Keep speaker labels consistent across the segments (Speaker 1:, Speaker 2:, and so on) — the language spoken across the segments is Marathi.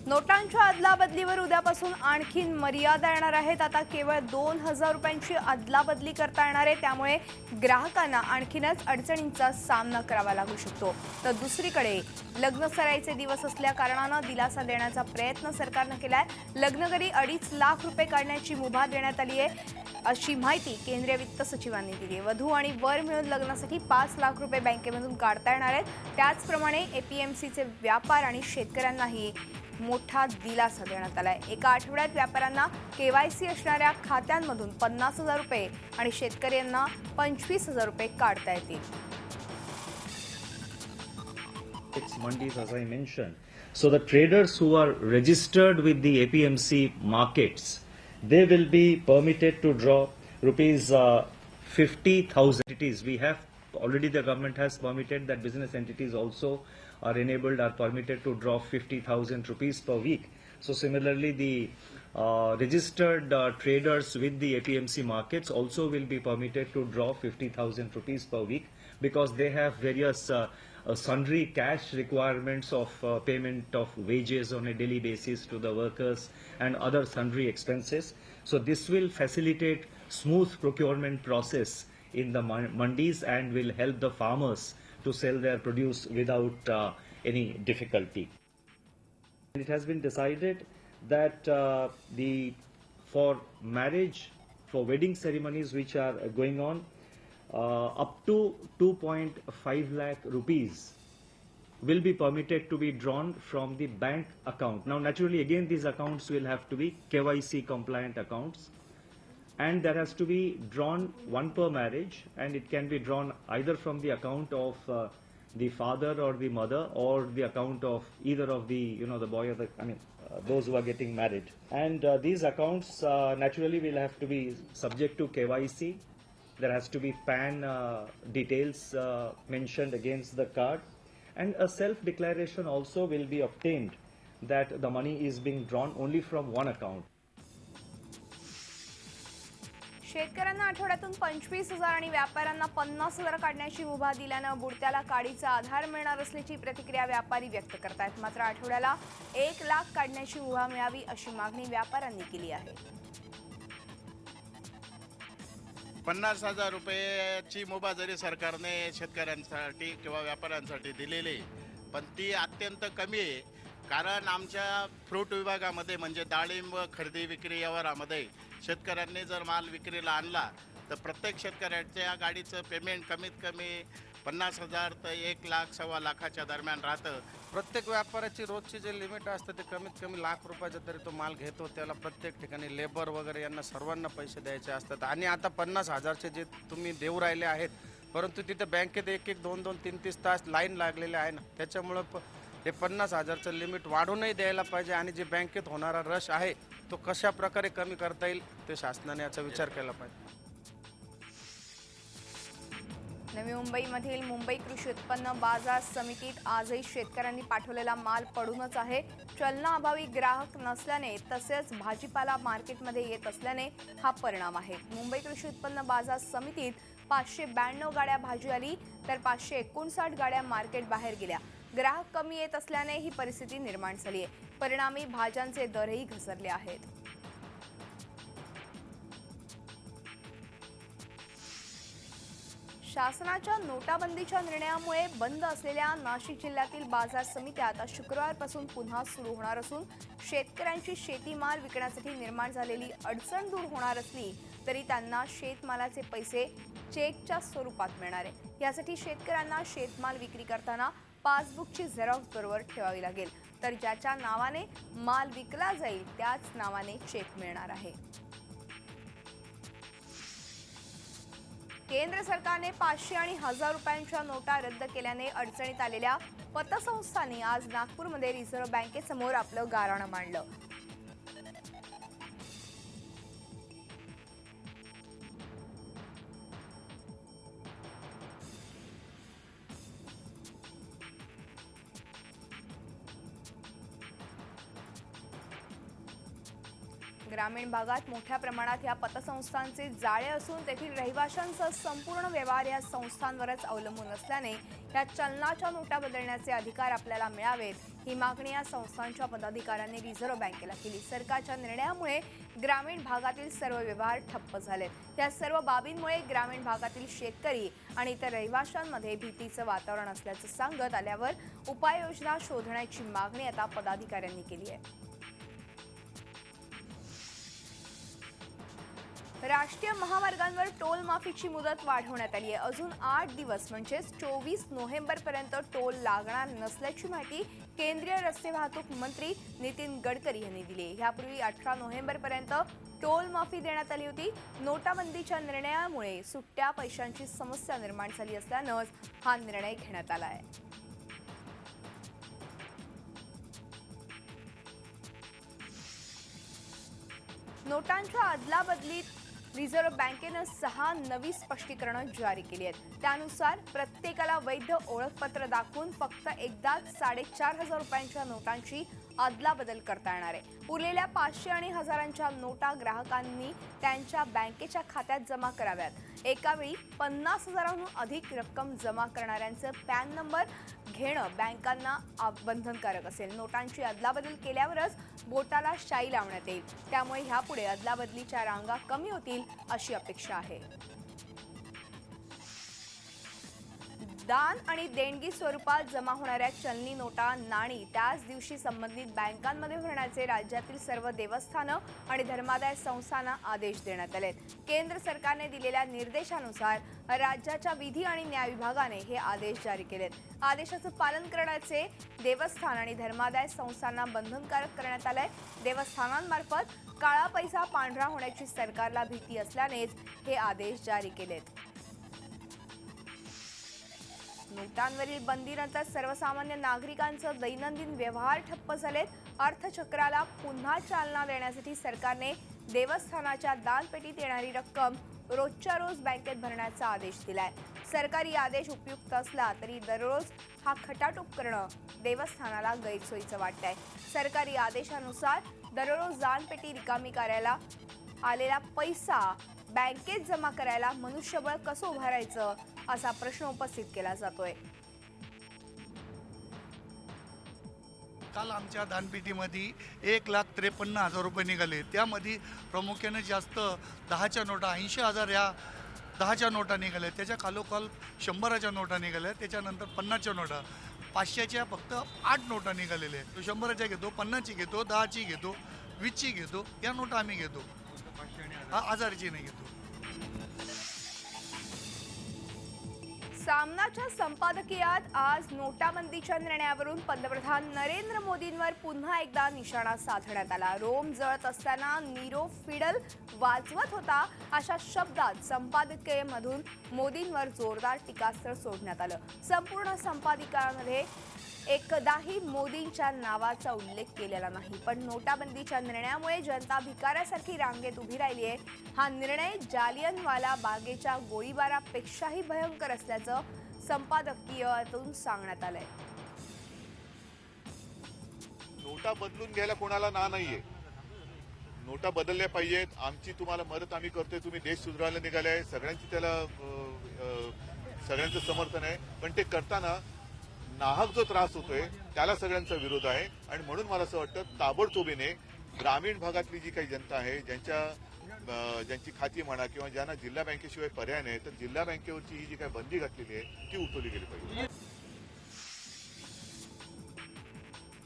Speaker 1: नोटांच्या अदलाबदलीवर उद्यापासून आणखीन मर्यादा येणार आहेत। आता केवळ 2000 रुपयांची अदलाबदली करता येणार आहे, त्यामुळे ग्राहकांना आणखीनच अडचणींचा सामना करावा लागू शकतो। तर दुसरीकडे लग्न सराईचे दिवस असल्या कारणाने दिलासा देण्याचा प्रयत्न सरकारने केलाय। लग्नकरी 2.5 लाख रुपये काढण्याची मुभा देण्यात आली आहे, अशी माहिती केंद्रीय वित्त सचिवांनी दिली आहे। वधू आणि वर मिळून लग्नासाठी 5 लाख रुपये बँकेमधून काढता येणार आहेत। त्याचप्रमाणे एपीएमसीचे व्यापार आणि शेतकऱ्यांनाही मोठा दिलासा देण्यात आलाय। एका आठवड्यात व्यापाऱ्यांना केवायसी असणाऱ्या खात्यांमधून 50,000 रुपये आणि शेतकऱ्यांना 25,000 रुपये काढता येतील।
Speaker 2: It's mandis, as I mentioned. So the traders who are registered with the APMC markets, they will be permitted to draw rupees 50,000 entities. We have already, the government has permitted that business entities also are enabled, are permitted to draw 50,000 rupees per week. So similarly, the registered traders with the APMC markets also will be permitted to draw 50,000 rupees per week, because they have various sundry cash requirements of payment of wages on a daily basis to the workers and other sundry expenses. So this will facilitate smooth procurement process in the mandis and will help the farmers to sell their produce without any difficulty. It has been decided that for marriage, for wedding ceremonies which are going on, up to 2.5 lakh rupees will be permitted to be drawn from the bank account. Now, naturally, again, these accounts will have to be KYC compliant accounts, and there has to be drawn one per marriage, and it can be drawn either from the account of the father or the mother, or the account of either of the, the boy or the, those who are getting married. And these accounts naturally will have to be subject to KYC. There has to be PAN details mentioned against the card, and a self-declaration also will be obtained that the money is being drawn only from one account.
Speaker 1: शेतकऱ्यांना आठवड्यातून 25,000 आणि व्यापाऱ्यांना 50,000 काढण्याची मुभा दिल्याने बुडत्याला काडीचा आधार मिळणार असल्याची प्रतिक्रिया व्यापारी व्यक्त करतात। मात्र आठवड्याला 1 लाख काढण्याची मुभा मिळावी अशी मागणी व्यापाऱ्यांनी केली आहे।
Speaker 3: 50,000 रुपयाची मुभा जरी सरकारने शेतकऱ्यांसाठी किंवा व्यापाऱ्यांसाठी दिलेली, पण ती अत्यंत कमी आहे। कारण आमच्या फ्रूट विभागामध्ये म्हणजे डाळिंब खरेदी विक्री व्यवहारामध्ये शेतकऱ्यांनी जर माल विक्रीला आणला तर प्रत्येक शेतकऱ्याच्या गाडीचं पेमेंट कमीत कमी 50,000 ते 1 लाख, सव्वा लाखाच्या दरम्यान राहतं।
Speaker 4: प्रत्येक व्यापाराची रोजची जे लिमिट असतं ते कमीत कमी लाख रुपयाचं तरी तो माल घेतो। त्याला प्रत्येक ठिकाणी लेबर वगैरे यांना सर्वांना पैसे द्यायचे असतात, आणि आता 50,000चे जे तुम्ही देऊ राहिले आहेत, परंतु तिथे बँकेत 1-1, 2-2, 3-3 तास लाईन लागलेले आहे ना, त्याच्यामुळं हे 50,000चं लिमिट वाढूनही द्यायला पाहिजे, आणि जे बँकेत होणारा रश आहे तो कशा प्रकारे कमी करता येईल ते शासनाने याचा विचार केला पाहिजे।
Speaker 1: नवी मुंबईमधील मुंबई कृषी उत्पन्न बाजार समितीत आजही शेतकऱ्यांनी पाठवलेला माल पडूनच आहे। चलनाअभावी ग्राहक नसल्याने तसेच भाजीपाला मार्केटमध्ये येत असल्याने हा परिणाम आहे। मुंबई कृषी उत्पन्न बाजार समितीत 592 गाड्या भाजी आली, तर 559 गाड्या मार्केट बाहेर गेल्या। ग्राहक कमी येत असल्याने ही परिस्थिती निर्माण झाली आहे। परिणामी भाज्यांचे दरही घसरले आहेत। शासनाच्या नोटाबंदीच्या निर्णयामुळे बंद असलेल्या नाशिक जिल्ह्यातील बाजार समित्या आता शुक्रवारपासून पुन्हा सुरू होणार असून शेतकऱ्यांची शेतीमाल विकण्यासाठी निर्माण झालेली अडचण दूर होणार असली तरी त्यांना शेतमालाचे पैसे चेकच्या स्वरूपात मिळणार आहे। यासाठी शेतकऱ्यांना शेतमाल विक्री करताना पासबुकची झेरॉक्स बरोबर ठेवावी लागेल, तर ज्याच्या नावाने माल विकला जाईल त्याच नावाने चेक मिळणार आहे। केंद्र सरकारने 500 आणि 1000 रुपयांच्या नोटा रद्द केल्याने अडचणीत आलेल्या पतसंस्थांनी आज नागपूरमध्ये रिझर्व्ह बँकेसमोर आपलं गाऱ्हाण मांडलं। ग्रामीण भागात मोठ्या प्रमाणात या पतसंस्थांचे जाळे असून तेथील रहिवाशांचा संपूर्ण व्यवहार या संस्थांवरच अवलंबून असल्याने या चलनाच्या नोटा बदलण्याचे अधिकार आपल्याला मिळावेत ही मागणी या संस्थांच्या पदाधिकाऱ्यांनी रिझर्व्ह बँकेला केली। सरकारच्या निर्णयामुळे ग्रामीण भागातील सर्व व्यवहार ठप्प झालेत। या सर्व बाबींमुळे ग्रामीण भागातील शेतकरी आणि इतर रहिवाशांमध्ये भीतीचं वातावरण असल्याचं सांगत आल्यावर उपाययोजना शोधण्याची मागणी आता पदाधिकाऱ्यांनी केली आहे। राष्ट्रीय महामार्गांवर टोल माफीची मुदत वाढवण्यात आली आहे। अजून 8 दिवस म्हणजेच 24 नोव्हेंबरपर्यंत टोल लागणार नसल्याची माहिती केंद्रीय रस्ते वाहतूक मंत्री नितीन गडकरी यांनी दिली आहे। यापूर्वी 18 नोव्हेंबरपर्यंत टोल माफी देण्यात आली होती। नोटाबंदीच्या निर्णयामुळे सुट्ट्या पैशांची समस्या निर्माण झाली असल्यानंच हा निर्णय घेण्यात आला आहे। नोटांच्या अदलाबदलीत रिझर्व्ह बँकेनं 6 नवी स्पष्टीकरणं जारी केली आहेत। त्यानुसार प्रत्येकाला वैध ओळखपत्र दाखवून फक्त एकदाच 4,500 रुपयांच्या नोटांची अदलाबदल करता येणार आहे। उरलेल्या 500 आणि हजारांच्या नोटा ग्राहकांनी त्यांच्या बँकेच्या खात्यात जमा कराव्यात। एकावेळी 50,000हून अधिक रक्कम जमा करणाऱ्यांचे पॅन नंबर घेणं बँकांना बंधनकारक असेल। नोटांची अदलाबदल केल्यावरच बोटाला शाई लावण्यात येईल। त्यामुळे ह्यापुढे अदलाबदलीच्या रांगा कमी होतील अशी अपेक्षा आहे। दान आणि देणगी स्वरूपात जमा होणाऱ्या चलनी नोटा, नाणी त्याच दिवशी संबंधित बँकांमध्ये भरण्याचे राज्यातील सर्व देवस्थानं आणि धर्मादाय संस्थांना आदेश देण्यात आलेत। केंद्र सरकारने दिलेल्या निर्देशानुसार राज्याच्या विधी आणि न्याय विभागाने हे आदेश जारी केलेत। आदेशाचं पालन करण्याचे देवस्थान आणि धर्मादाय संस्थांना बंधनकारक करण्यात आलंय। देवस्थानांमार्फत काळा पैसा पांढरा होण्याची सरकारला भीती असल्यानेच हे आदेश जारी केलेत। नोटांवरील बंदीनंतर सर्वसामान्य नागरिकांचं दैनंदिन व्यवहार ठप्प झालेत। अर्थचक्राला पुन्हा चालना देण्यासाठी सरकारने देवस्थानाच्या दानपेटीत येणारी रक्कम रोजच्या रोज बँकेत भरण्याचा आदेश दिलाय। सरकारी आदेश उपयुक्त असला तरी दररोज हा खटाटोप करणं देवस्थानाला गैरसोयीचं वाटतंय। सरकारी आदेशानुसार दररोज दानपेटी रिकामी करायला आलेला पैसा बँकेत जमा करायला मनुष्यबळ कसं उभारायचं असा प्रश्न उपस्थित केला जातोय।
Speaker 5: काल आमच्या दानपेटीमध्ये 1,53,000 रुपये निघाले। त्यामध्ये प्रामुख्याने जास्त 10च्या नोटा 80,000 या 10च्या नोटा निघाल्या। त्याच्या खालोखाल 100च्या नोटा निघाल्या। त्याच्यानंतर 50च्या नोटा, 500च्या फक्त 8 नोटा निघालेल्या आहेत। 100च्या घेतो, 50ची घेतो, 10ची घेतो, 20ची घेतो, या नोटा आम्ही घेतो। 1000ची नाही घेतो।
Speaker 1: सामनाच्या संपादकीयात आज नोटाबंदीच्या निर्णयावरून पंतप्रधान नरेंद्र मोदींवर पुन्हा एकदा निशाणा साधण्यात आला। रोम जळत असताना नीरो फिडल वाजवत होता अशा शब्दात संपादकीयामधून मोदींवर जोरदार टीकास्त्र सोडण्यात आलं। संपूर्ण संपादकीयामध्ये एकदाही मोदींच्या नावाचा उल्लेख केलेला नाही। पण नोटाबंदीच्या निर्णयामुळे जनता भिकाऱ्यासारखी रांगेत उभी राहिली आहे। हा निर्णय जालियनवाला बागेच्या गोळीबारापेक्षाही भयंकर असल्याचं संपादकीयातून सांगण्यात आलंय।
Speaker 6: नोटा बदलून घ्यायला कोणाला नाहीये। नोटा बदलल्या पाहिजेत। आमची तुम्हाला मदत आम्ही करतोय। तुम्ही देश सुधारायला निघाले, सगळ्यांची त्याला सगळ्यांचं समर्थन आहे। पण ते करताना नाहक जो त्रास होतोय त्याला सगळ्यांचा विरोध आहे। आणि म्हणून मला असं वाटतं ताबडतोबीने ग्रामीण भागातली जी काही जनता आहे, ज्यांची खाती म्हणा किंवा ज्यांना जिल्हा बँकेशिवाय पर्याय नाही, तर जिल्हा बँकेवरची ही जी काही बंदी घातलेली आहे ती उठवली गेली पाहिजे।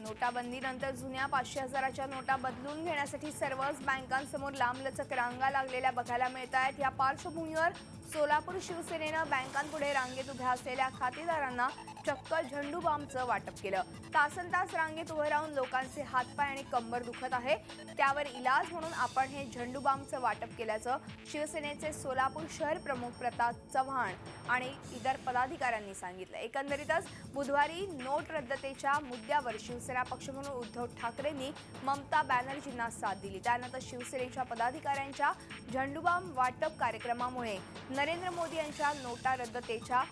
Speaker 1: नोटाबंदीनंतर जुन्या 500,000च्या नोटा बदलून घेण्यासाठी सर्वच बँकांसमोर लांबलचक रांगा लागलेल्या बघायला मिळत आहेत। या पार्श्वभूमीवर सोलापूर शिवसेनेनं बँकांपुढे रांगेत उभ्या असलेल्या खातेदारांना चक्क झेंडूबामचं वाटप केलं। तासनतास रांगेत उभं राहून लोकांचे हातपाय आणि कंबर दुखत आहे। त्यावर इलाज म्हणून आपण हे झेंडूबामचं वाटप केल्याचं शिवसेनेचे सोलापूर शहर प्रमुख प्रताप चव्हाण आणि इतर पदाधिकाऱ्यांनी सांगितलं। एकंदरीतच बुधवारी नोट रद्दतेच्या मुद्द्यावर शिवसेना पक्षप्रमुख उद्धव ठाकरेंनी ममता बॅनर्जींना साथ दिली। त्यानंतर शिवसेनेच्या पदाधिकाऱ्यांच्या झेंडूबाम वाटप कार्यक्रमामुळे नरेंद्र मोदी यांच्या नोटा रद्दतेच्या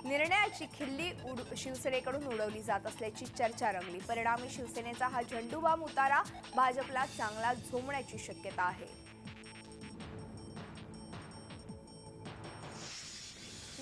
Speaker 1: निर्णयाची खिल्ली शिवसेनेकडून उडवली जात असल्याची चर्चा रंगली। परिणामी शिवसेनेचा हा झेंडूबाम उतारा भाजपला चांगला झोमण्याची शक्यता आहे।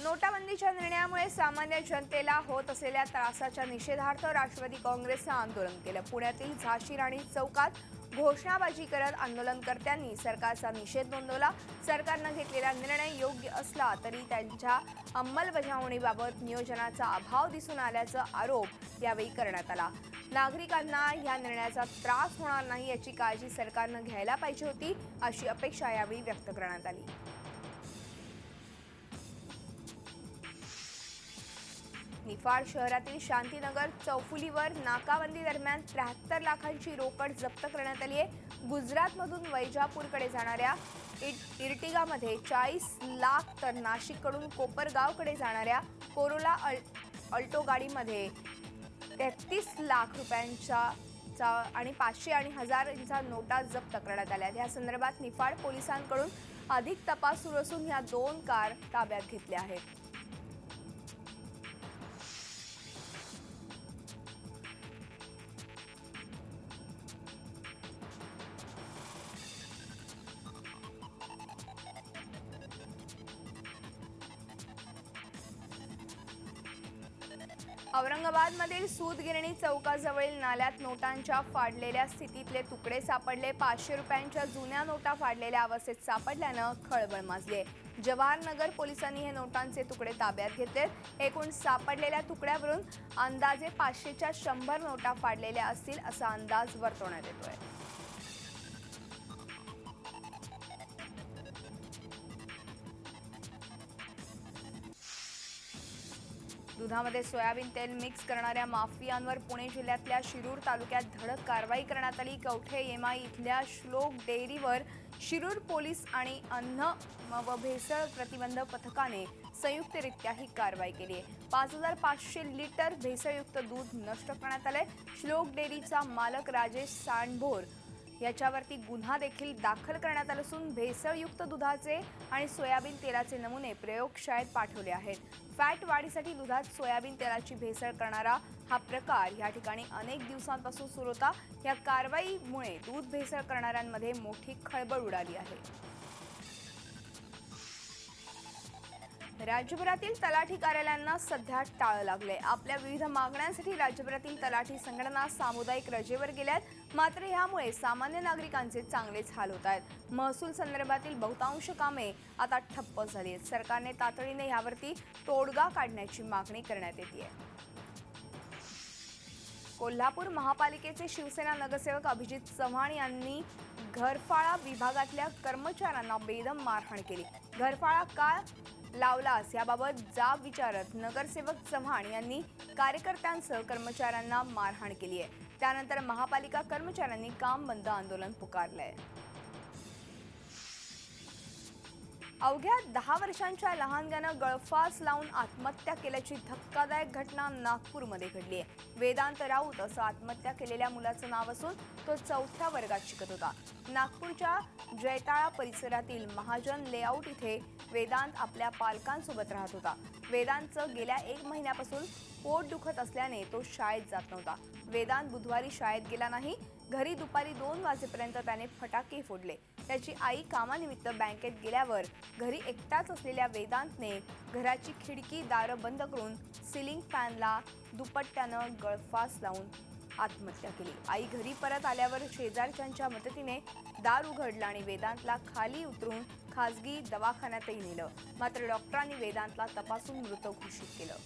Speaker 1: नोटाबंदीच्या निर्णयामुळे सामान्य जनतेला होत असलेल्या त्रासाच्या निषेधार्थ राष्ट्रवादी काँग्रेसनं आंदोलन केलं. पुण्यातील झाशी राणी चौकात घोषणाबाजी करत आंदोलनकर्त्यांनी सरकारचा निषेध नोंदवला. सरकारनं घेतलेला निर्णय योग्य असला तरी त्यांच्या अंमलबजावणीबाबत नियोजनाचा अभाव दिसून आल्याचा आरोप यावेळी करण्यात आला. नागरिकांना या निर्णयाचा त्रास होणार नाही याची काळजी सरकारनं घ्यायला पाहिजे होती, अशी अपेक्षा यावेळी व्यक्त करण्यात आली. निफाड शहरातील शांतीनगर चौफुलीवर नाकाबंदी दरम्यान 73 लाखांची रोकड जप्त करण्यात आली आहे. गुजरातमधून वैजापूरकडे जाणाऱ्या इर्टिगामध्ये 40 लाख तर नाशिककडून कोपरगावकडे जाणाऱ्या कोरोला अल्टो गाडीमध्ये 33 लाख रुपयांच्या आणि 500 आणि 1000च्या नोटा जप्त करण्यात आल्या. या संदर्भात निफाड पोलिसांकडून अधिक तपास सुरू असून ह्या 2 कार ताब्यात घेतल्या आहेत. औरंगाबादमधील सूतगिरणी चौकाजवळील नाल्यात नोटांच्या फाडलेल्या स्थितीतले तुकडे सापडले. 500 रुपयांच्या जुन्या नोटा फाडलेल्या अवस्थेत सापडल्यानं खळबळ माजली. जवाहरनगर पोलिसांनी हे नोटांचे तुकडे ताब्यात घेतले. एकूण सापडलेल्या तुकड्यावरून अंदाजे 500च्या 100 नोटा फाडलेल्या असतील असा अंदाज वर्तवण्यात येतोय. दुधामध्ये सोयाबीन तेल मिक्स करणाऱ्या माफियांवर पुणे जिल्ह्यातल्या शिरूर तालुक्यात धडक कारवाई करण्यात आली. कवठे येमाई इथल्या श्लोक डेअरीवर शिरूर पोलीस आणि अन्न व भेसळ प्रतिबंध पथकाने संयुक्तरित्या ही कारवाई केली आहे. 5500 लिटर भेसळयुक्त दूध नष्ट करण्यात आले. श्लोक डेअरीचा मालक राजेश सांडभोर याच्यावरती गुन्हा देखील दाखल करण्यात आला असून भेसळयुक्त दुधाचे आणि सोयाबीन तेलाचे नमुने प्रयोगशाळेत पाठवले आहेत. फॅट वाढीसाठी दुधात सोयाबीन तेलाची भेसळ करणारा हा प्रकार या ठिकाणी अनेक दिवसांपासून सुरू होता. या कारवाईमुळे दूध भेसळ करणाऱ्यांमध्ये मोठी खळबळ उडाली आहे. राज्यभरातील तलाठी कार्यालयांना सध्या टाळं लागले. आपल्या विविध मागण्यांसाठी राज्यभरातील तलाठी संघटना सामुदायिक रजेवर गेल्यात. मात्र यामुळे सामान्य नागरिकांचे चांगलेच हाल होत आहेत. महसूल संदर्भातील बहुतांश कामे आता ठप्प झाली आहेत. सरकारने तातडीने यावरती तोडगा काढण्याची मागणी करण्यात येते. कोल्हापूर महापालिकेचे शिवसेना नगरसेवक अभिजित चव्हाण यांनी घरफाळा विभागातल्या कर्मचाऱ्यांना बेदम मारहाण केली. घरफाळा का लावलास याबाबत जाब विचारत नगरसेवक चव्हाण यांनी कार्यकर्त्यांसह कर्मचाऱ्यांना मारहाण केली आहे. त्यानंतर महापालिका कर्मचाऱ्यांनी काम बंद आंदोलन पुकारलंय. अवघ्या 10 वर्षांच्या लहानग्यानं गळफास लावून आत्महत्या केल्याची धक्कादायक घटना नागपूरमध्ये घडली आहे. वेदांत राऊत असं आत्महत्या केलेल्या मुलाचं नाव असून तो 4थ्या वर्गात शिकत होता. नागपूरच्या जैताळा परिसरातील महाजन लेआउट इथे वेदांत आपल्या पालकांसोबत राहत होता. वेदांतचं गेल्या 1 महिन्यापासून पोट दुखत असल्याने तो शाळेत जात नव्हता. वेदांत बुधवारी शाळेत गेला नाही. घरी दुपारी 2 वाजेपर्यंत त्याने फटाके फोडले. त्याची आई कामानिमित्त बँकेत गेल्यावर घरी एकटाच असलेल्या वेदांतने घराची खिडकी दारं बंद करून सिलिंग फॅनला दुपट्ट्यानं गळफास लावून आत्महत्या केली. आई घरी परत आल्यावर शेजारच्यांच्या मदतीने दार उघडलं आणि वेदांतला खाली उतरून खासगी दवाखान्यातही नेलं. मात्र डॉक्टरांनी वेदांतला तपासून मृत घोषित केलं.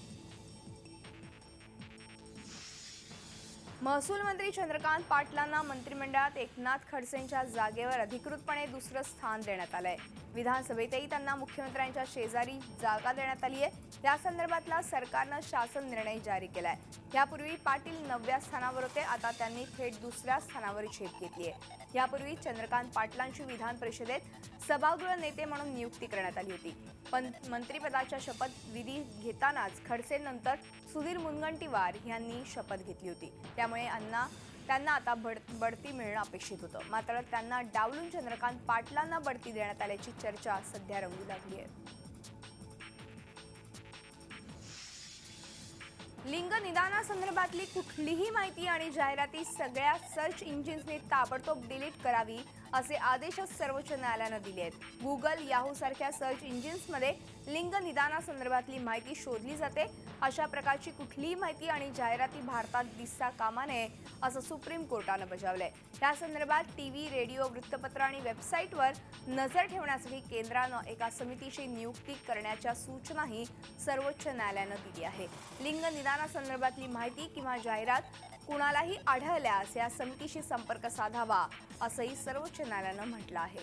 Speaker 1: महसूल मंत्री चंद्रकांत पाटलांना मंत्रिमंडळात एकनाथ खडसेंच्या जागेवर अधिकृतपणे दुसरं स्थान देण्यात आलंय. विधानसभेतही त्यांना मुख्यमंत्र्यांच्या शेजारी जागा देण्यात आली आहे. या संदर्भातला सरकारनं शासन निर्णय जारी केलाय. यापूर्वी पाटील 9व्या स्थानावर होते. आता त्यांनी थेट 2ऱ्या स्थानावर झेप घेतली आहे. यापूर्वी चंद्रकांत पाटलांची विधान परिषदेत सभागृह नेते म्हणून नियुक्ती करण्यात आली होती. पण मंत्रिपदाच्या शपथविधी घेतानाच खडसेंनंतर सुधीर मुनगंटीवार यांनी शपथ घेतली होती. त्यामुळे त्यांना आता बढती मिळणं अपेक्षित होतं. मात्र त्यांना डावलून चंद्रकांत पाटलांना बढती देण्यात आल्याची चर्चा सध्या रंगू लागली आहे. लिंग निदानासंदर्भातली कुठलीही माहिती आणि जाहिराती सगळ्या सर्च इंजिन्सने ताबडतोब डिलीट करावी असे आदेशच सर्वोच्च न्यायालयानं दिले आहेत. गुगल, याहू सारख्या सर्च इंजिन्समध्ये लिंग निदानासंदर्भातली माहिती शोधली जाते. अशा प्रकारची कुठलीही माहिती आणि जाहिराती भारतात दिसता कामा नये असं सुप्रीम कोर्टानं बजावलंय. या संदर्भात टीव्ही, रेडिओ, वृत्तपत्र आणि वेबसाईटवर नजर ठेवण्यासाठी केंद्रानं एका समितीची नियुक्ती करण्याच्या सूचनाही सर्वोच्च न्यायालयानं दिली आहे. लिंग निदानासंदर्भातली माहिती किंवा जाहिरात कुणालाही आढळल्यास या समितीशी संपर्क साधावा असंही सर्वोच्च न्यायालयानं म्हटलं आहे.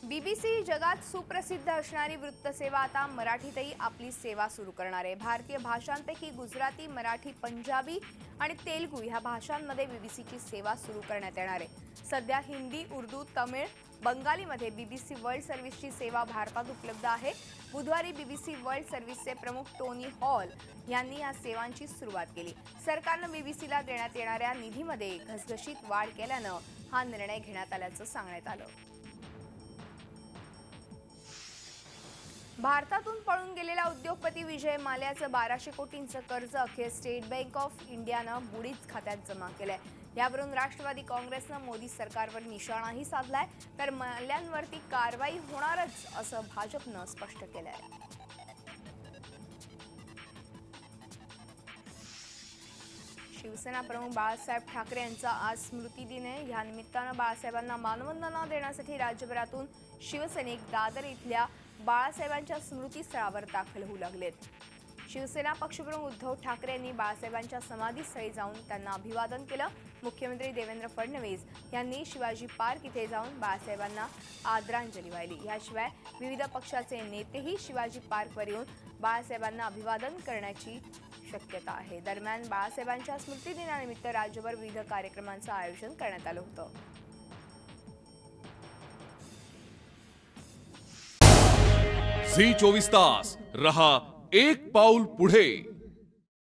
Speaker 1: बीबीसी जगात सुप्रसिद्ध असणारी वृत्तसेवा आता मराठीतही आपली सेवा सुरू करणार आहे. भारतीय भाषांपैकी गुजराती, मराठी, पंजाबी आणि तेलुगू ह्या भाषांमध्ये बीबीसीची सेवा सुरू करण्यात येणार आहे. सध्या हिंदी, उर्दू, तमिळ, बंगालीमध्ये बीबीसी वर्ल्ड सर्व्हिसची सेवा भारतात उपलब्ध आहे. बुधवारी बीबीसी वर्ल्ड सर्व्हिसचे प्रमुख टोनी हॉल यांनी या सेवांची सुरुवात केली. सरकारनं बीबीसीला देण्यात येणाऱ्या निधीमध्ये घसघशीत वाढ केल्यानं हा निर्णय घेण्यात आल्याचं सांगण्यात आलं. भारतातून पळून गेलेला उद्योगपती विजय माल्याचं 1200 कोटींचं कर्ज अखेर स्टेट बँक ऑफ इंडियानं बुडीत खात्यात जमा केलंय. यावरून राष्ट्रवादी काँग्रेसनं मोदी सरकारवर निशाणाही साधलाय. तर माल्यांवरती कारवाई होणारच असं भाजपनं स्पष्ट केलंय. शिवसेना प्रमुख बाळासाहेब ठाकरे यांचा आज स्मृतिदिन आहे. या निमित्तानं बाळासाहेबांना मानवंदना देण्यासाठी राज्यभरातून शिवसैनिक दादर इथल्या बाळासाहेबांच्या स्मृतीस्थळावर दाखल होऊ लागलेत. शिवसेना पक्षप्रमुख उद्धव ठाकरे यांनी बाळासाहेबांच्या समाधीस्थळी जाऊन त्यांना अभिवादन केलं. मुख्यमंत्री देवेंद्र फडणवीस यांनी शिवाजी पार्क इथे जाऊन बाळासाहेबांना आदरांजली वाहिली. याशिवाय विविध पक्षाचे नेतेही शिवाजी पार्कवर येऊन बाळासाहेबांना अभिवादन करण्याची शक्यता आहे. दरम्यान बाळासाहेबांच्या स्मृतिदिनानिमित्त राज्यभर विविध कार्यक्रमांचं आयोजन करण्यात आलं होतं.
Speaker 7: झी 24 तास रहा एक पाऊल पुढे.